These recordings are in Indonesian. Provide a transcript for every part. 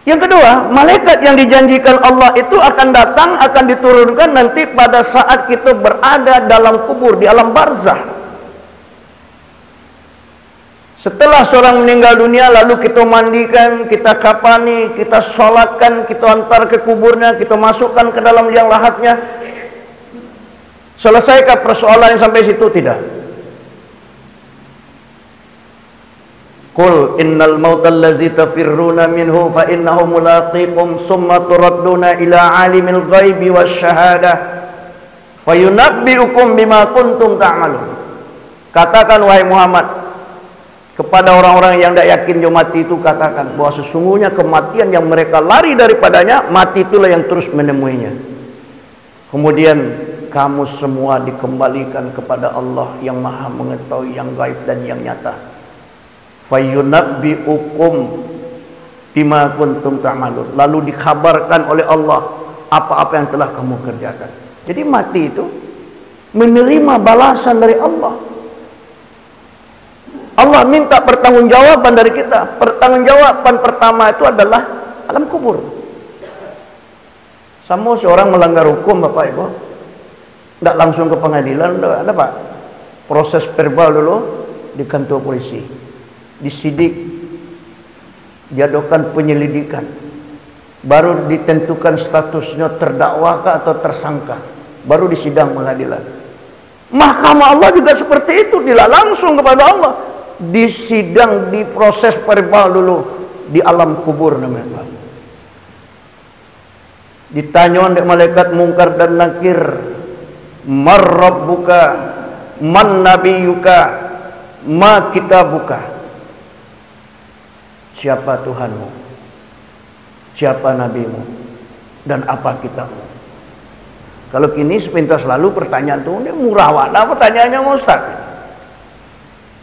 Yang kedua, malaikat yang dijanjikan Allah itu akan datang, akan diturunkan nanti pada saat kita berada dalam kubur, di alam barzah. Setelah seorang meninggal dunia, lalu kita mandikan, kita kafani, kita sholatkan, kita antar ke kuburnya, kita masukkan ke dalam liang lahatnya. Selesaikah persoalan yang sampai situ? Tidak. Qul innal mautal ladzi tafirruna minhu fa innahu mulaqikum summa turadduna ila alimil ghaibi wasyahadah fayunabbiukum bima kuntum ta'malun. Katakan wahai Muhammad kepada orang-orang yang tidak yakin jauh mati itu, katakan bahwa sesungguhnya kematian yang mereka lari daripadanya, mati itulah yang terus menemuinya. Kemudian kamu semua dikembalikan kepada Allah yang maha mengetahui yang gaib dan yang nyata. Fayunabbiukum bima kuntum ta'malun. Lalu dikabarkan oleh Allah apa-apa yang telah kamu kerjakan. Jadi mati itu menerima balasan dari Allah. Allah minta pertanggungjawaban dari kita. Pertanggungjawaban pertama itu adalah alam kubur. Sama seorang melanggar hukum, Bapak Ibu, tidak langsung ke pengadilan, ada Pak, proses verbal dulu di kantor polisi, disidik, diadakan penyelidikan, baru ditentukan statusnya terdakwa atau tersangka, baru disidang pengadilan. Mahkamah Allah juga seperti itu, tidak langsung kepada Allah, disidang, diproses verbal dulu di alam kubur namanya. Ditanya oleh malaikat mungkar dan nakir, man rabbuka, man nabiyuka, ma kitabuka. Siapa Tuhanmu, siapa nabimu, dan apa kitabmu? Kalau kini sepintas lalu pertanyaan itu ini murah wadah pertanyaannya Ustaz.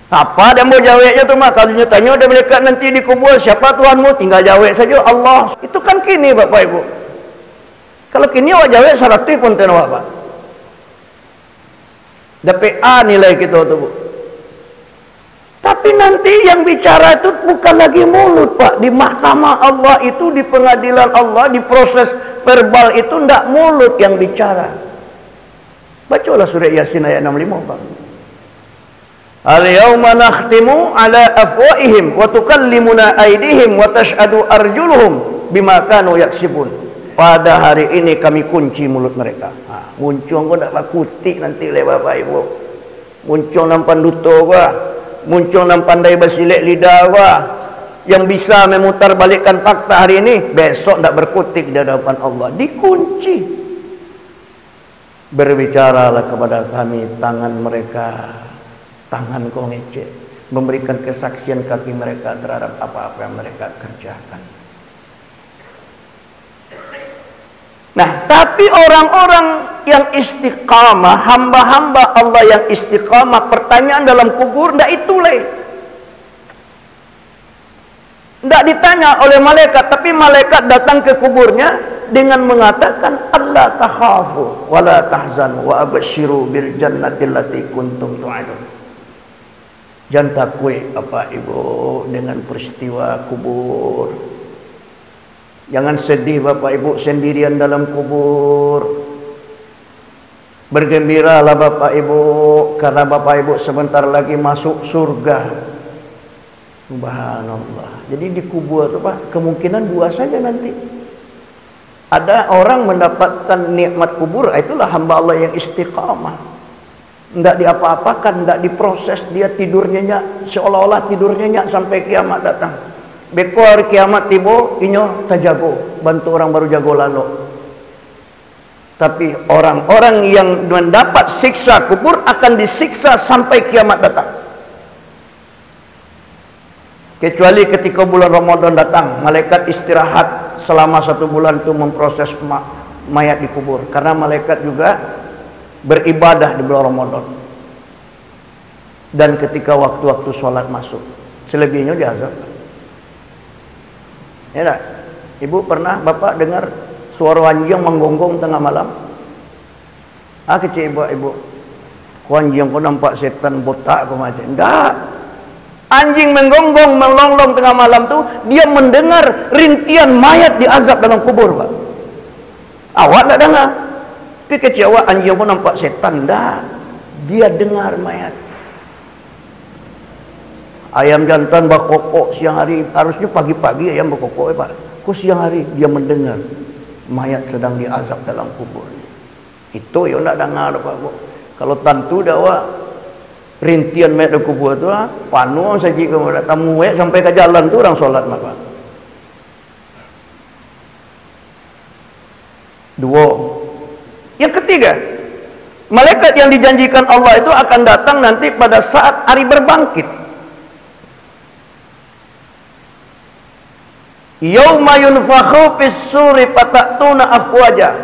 Apa dia mau jawabnya tuh mah? Kalau tanya udah mereka nanti di kubur, siapa Tuhanmu, tinggal jawab saja Allah. Itu kan kini Bapak Ibu. Kalau kini awak jawab salah tu pun tenawak Pak. Dapat A nilai kita tuh Bu. Tapi nanti yang bicara itu bukan lagi mulut Pak. Di mahkamah Allah itu, di pengadilan Allah, di proses verbal itu tidak mulut yang bicara. Bacalah surah Yasin ayat 65 Pak. Al-yawma nakhtimu ala afwaihim wa tukallimuna aydihim wa tashhadu arjuluhum bima kanu yaksibun. Pada hari ini kami kunci mulut mereka. Muncul kau tak kutik nanti le Bapak Ibu. Muncul nampan duto gua. Muncul dan pandai bersilik lidah gua, yang bisa memutar balikkan fakta hari ini, besok tidak berkutik di hadapan Allah, dikunci. Berbicaralah kepada kami tangan mereka, tangan kau ngecek, memberikan kesaksian kaki mereka terhadap apa-apa yang mereka kerjakan. Nah, tapi orang-orang yang istiqamah, hamba-hamba Allah yang istiqamah, pertanyaan dalam kubur tidak itu leh. Tidak ditanya oleh malaikat, tapi malaikat datang ke kuburnya dengan mengatakan Allah takhafu wa la tahzanu wa absyiru bil jannati allati kuntum tu'adun. Jangan takut Bapak Ibu dengan peristiwa kubur. Jangan sedih Bapak Ibu sendirian dalam kubur. Bergembiralah Bapak Ibu, karena Bapak Ibu sebentar lagi masuk surga. Subhanallah. Jadi di kubur itu Pak, kemungkinan dua saja nanti. Ada orang mendapatkan nikmat kubur, itulah hamba Allah yang istiqamah. Tidak diapa-apakan, tidak diproses, dia tidur nyenyak, seolah-olah tidur nyenyak sampai kiamat datang. Bekor kiamat tiba, inyo tajago, bantu orang baru jago lalu. Tapi orang-orang yang mendapat siksa kubur akan disiksa sampai kiamat datang. Kecuali ketika bulan Ramadan datang, malaikat istirahat selama 1 bulan itu memproses mayat di kubur. Karena malaikat juga beribadah di bulan Ramadan. Dan ketika waktu-waktu sholat masuk, selebihnya diazab. Ya tak? Ibu pernah Bapak dengar suara anjing menggonggong tengah malam? Kecil ibu, anjing kau nampak setan botak kau macam? Enggak. anjing menggonggong, melonglong tengah malam tuh, dia mendengar rintian mayat diazab dalam kubur, Pak. Awak tak dengar. Tapi kecewa anjing pun nampak setan, dah. Dia dengar mayat. Ayam jantan berkokok siang hari, harusnya pagi-pagi ayam berkokok, Pak. Kok siang hari dia mendengar mayat sedang diazab dalam kubur. Itu yang nak dengar, Pak. Kalau tentu dah rintian mayat di kubur tu, panu saja kalau ada tamu sampai ke jalan tu orang solat, Pak. Dua. Yang ketiga, malaikat yang dijanjikan Allah itu akan datang nanti pada saat hari berbangkit. Yauma yunfakhu fis-suri fatatuna afwaja.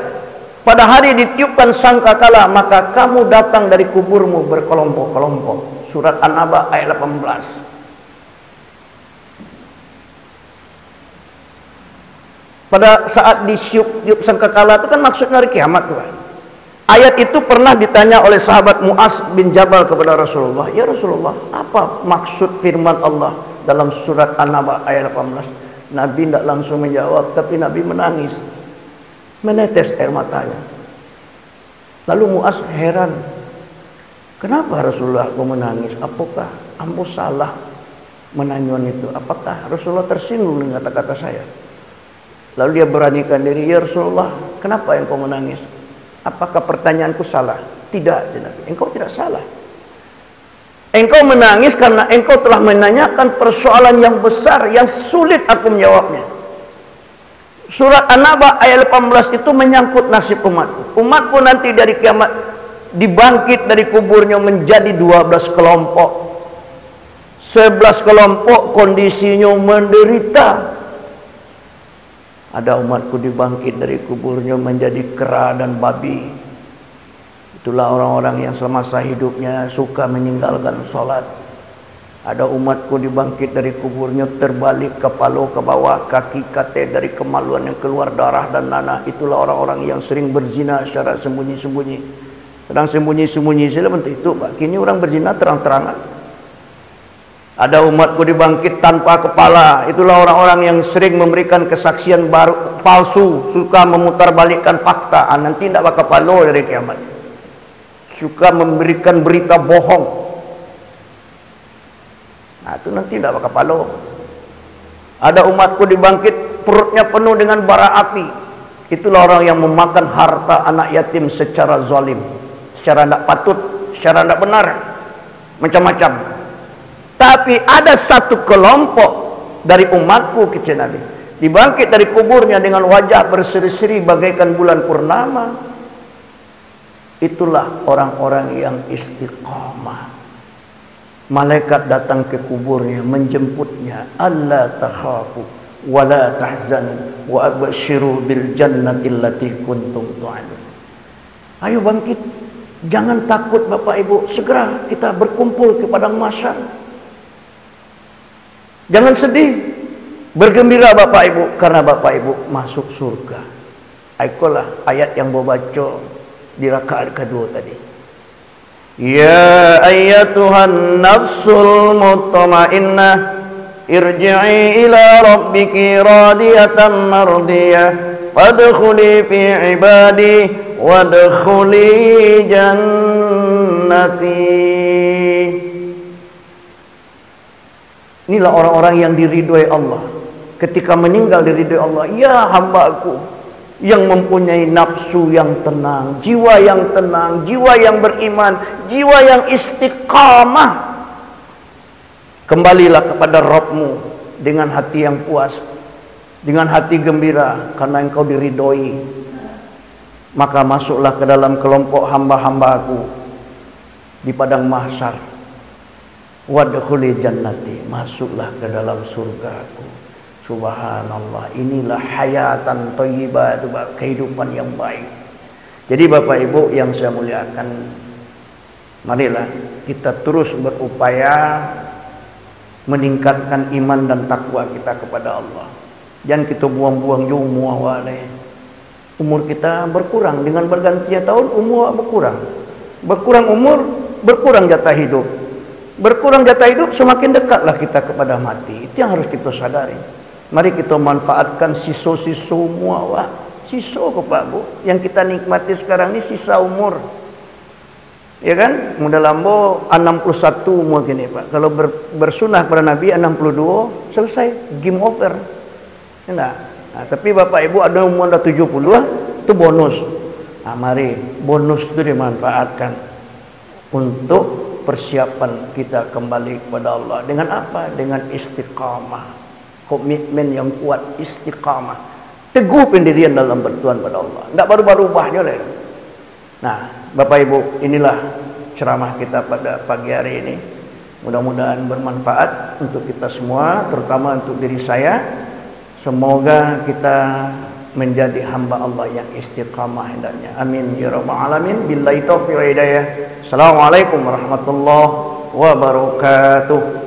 Pada hari ditiupkan sangkakala, maka kamu datang dari kuburmu berkelompok-kelompok. Surat An-Naba ayat 18. Pada saat ditiup sangkakala itu kan maksudnya hari kiamat, tuh. Ayat itu pernah ditanya oleh sahabat Mu'az bin Jabal kepada Rasulullah. Ya Rasulullah, apa maksud firman Allah dalam surat An-Naba ayat 18? Nabi tidak langsung menjawab, tapi Nabi menangis, menetes air matanya. Lalu Mu'az heran, kenapa Rasulullah kau menangis? Apakah ambo salah menanyakan itu? Apakah Rasulullah tersinggung dengan kata-kata saya? Lalu dia beranikan diri, ya Rasulullah, kenapa engkau menangis? Apakah pertanyaanku salah? Tidak, Nabi. Engkau tidak salah. Engkau menangis karena engkau telah menanyakan persoalan yang besar, yang sulit aku menjawabnya. Surat An-Naba ayat 18 itu menyangkut nasib umatku. Umatku nanti dari kiamat dibangkit dari kuburnya menjadi 12 kelompok. 11 kelompok kondisinya menderita. Ada umatku dibangkit dari kuburnya menjadi kera dan babi. Itulah orang-orang yang semasa hidupnya suka meninggalkan sholat. Ada umatku dibangkit dari kuburnya terbalik kepala ke bawah, kaki kate dari kemaluan yang keluar darah dan nanah. Itulah orang-orang yang sering berzina secara sembunyi-sembunyi. Sedang sembunyi-sembunyi sila bentuk itu, Pak. Kini orang berzina terang-terangan. Ada umatku dibangkit tanpa kepala. Itulah orang-orang yang sering memberikan kesaksian baru palsu, suka memutarbalikkan fakta. Nanti tidak bakal kepala dari kiamat. Suka memberikan berita bohong. Itu nanti tidak bakal kepala. Ada umatku dibangkit perutnya penuh dengan bara api. Itulah orang yang memakan harta anak yatim secara zalim, secara tidak patut, secara tidak benar, macam-macam. Tapi ada satu kelompok dari umatku, kata Nabi, dibangkit dari kuburnya dengan wajah berseri-seri bagaikan bulan purnama. Itulah orang-orang yang istiqamah. Malaikat datang ke kuburnya, menjemputnya. Alla takhafu wa la tahzanu wa abshiru bil jannati allati kuntum tu'adun. Ayo bangkit, jangan takut Bapak Ibu, segera kita berkumpul ke padang mahsyar. Jangan sedih, bergembira Bapak Ibu, karena Bapak Ibu masuk surga. Itulah ayat yang bawa baca di rakaat kedua tadi. Ya ayyatuhan nafsul mutmainnah, irji'i ila rabbiki radiyatan mardiyah, wadkhuli fi ibadi wadkhuli jannati. Inilah orang-orang yang diridhoi Allah. Ketika meninggal diridhoi Allah. Ya hamba-Ku yang mempunyai nafsu yang tenang, jiwa yang tenang, jiwa yang beriman, jiwa yang istiqamah. Kembalilah kepada Rabb-Mu dengan hati yang puas, dengan hati gembira, karena engkau diridhoi. Maka masuklah ke dalam kelompok hamba-hamba-Ku di padang mahsyar. Wadkhuli jannati, masuklah ke dalam surgaku. Subhanallah, inilah hayatan thayyibah, kehidupan yang baik. Jadi Bapak Ibu yang saya muliakan, marilah kita terus berupaya meningkatkan iman dan takwa kita kepada Allah. Jangan kita buang-buang jumuh wale. Umur kita berkurang dengan bergantinya tahun, umur berkurang. Berkurang umur, berkurang jatah hidup. Berkurang jatah hidup, semakin dekatlah kita kepada mati. Itu yang harus kita sadari. Mari kita manfaatkan sisa-sisa semua, Wak. Sisa ke Pak Bu, yang kita nikmati sekarang ni sisa umur. Ya kan? Muda lambo 61 umur gini Pak. Kalau bersunah kepada Nabi 62, selesai, game over. Enggak. Nah, tapi Bapak Ibu ada umur dah 70, itu bonus. Nah, mari bonus itu dimanfaatkan untuk persiapan kita kembali kepada Allah. Dengan apa? Dengan istiqamah, komitmen yang kuat, istiqamah, teguh pendirian dalam bertuhan pada Allah. Tidak baru-baru ubahnya lah. Nah, Bapak Ibu, inilah ceramah kita pada pagi hari ini. Mudah-mudahan bermanfaat untuk kita semua, terutama untuk diri saya. Semoga kita menjadi hamba Allah yang istiqamah hendaknya. Amin ya rabbal alamin. Billahi taufiq wa hidayah. Assalamualaikum warahmatullahi wabarakatuh.